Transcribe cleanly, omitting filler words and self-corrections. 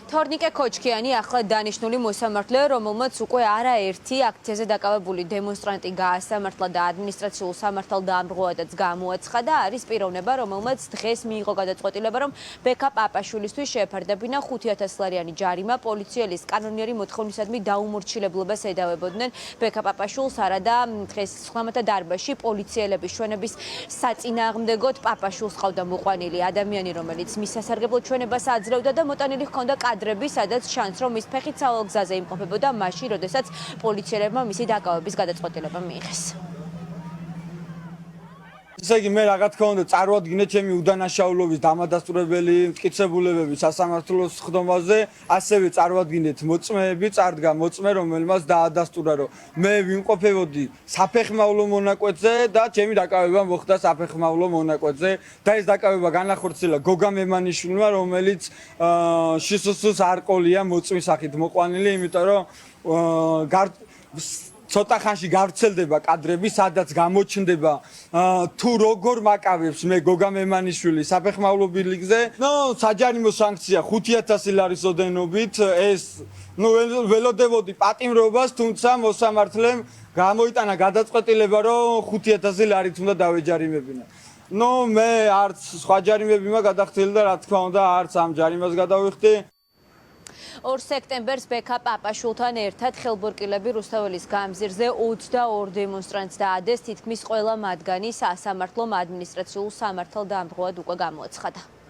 თორნიკე ქოჩქიანი ახლა დანიშნული მოსამართლე, რომელმაც უკვე არაერთი აქციაზე დაკავებული დემონსტრანტი გაასამართლა და ადმინისტრაციულ სამართალდამრღვევადაც გამოაცხადა, არის პიროვნება, რომელმაც დღეს მიიღო გადაწყვეტილება, რომ ბექა პაპაშვილისთვის შეეფარდებინა 5,000 ლარიანი ჯარიმა. პოლიციელის კანონიერი მოთხოვნისადმი დაუმორჩილებლობას ედავებოდნენ ბექა პაპაშვილს, არადა დღეს სხვამათა დარბაზში პოლიციელების ჩვენების საწინააღმდეგოდ პაპაშვილს ყავდა მოყვანილი ადამიანი, რომელიც მის სასარგებლო ჩვენებას აძლევდა და მოტანილი ჰქონდა კადრები, სადაც ჩანს, რომ ის ფეხით სავალ გზაზე იმყოფებოდა მაშინ, როდესაც პოლიციელებმა მისი დაკავების გადაწყვეტილება მიიღეს. ესე იგი, მე რა თქმა უნდა წარვადგინე ჩემი უდანაშაულობის დამადასტურებელი მტკიცებულებები სასამართლოს ხდომაზე, ასევე წარვადგინეთ მოწმეები, წარდგა მოწმე, რომელმაც დაადასტურა, რომ მე ვიმყოფებოდი საფეხმავლო მონაკვეთზე და ჩემი დაკავება მოხდა საფეხმავლო მონაკვეთზე და ეს დაკავება განახორციელა გოგა მემანიშვილმა, რომელიც შსს არყოლია მოწმის სახით მოყვანილი, იმიტომ რომ ცოტა ხანში გავრცელდება კადრები, სადაც გამოჩნდება თუ როგორ მაკავებს მე გოგა მემანიშვილი საფეხმავლო ბილიკზე. საჯარიმო სანქცია 5,000 ლარის ოდენობით, ეს ველოდებოდი პატიმრობას, თუმცა მოსამართლემ გამოიტანა გადაწყვეტილება, რომ 5,000 ლარით უნდა დავეჯარიმებინა. მე არც სხვა ჯარიმები მაქვს გადახდილი და რა თქმა უნდა არც ამ ჯარიმას გადავიხდი. 2 სექტემბერს ბექა პაპაშვილთან ერთად ხელბორკილები რუსთაველის გამზირზე 22 დემონსტრანტს დაადეს, თითქმის ყველა მათგანი სასამართლომ ადმინისტრაციულ სამართალდამრღვევად უკვე გამოაცხადა.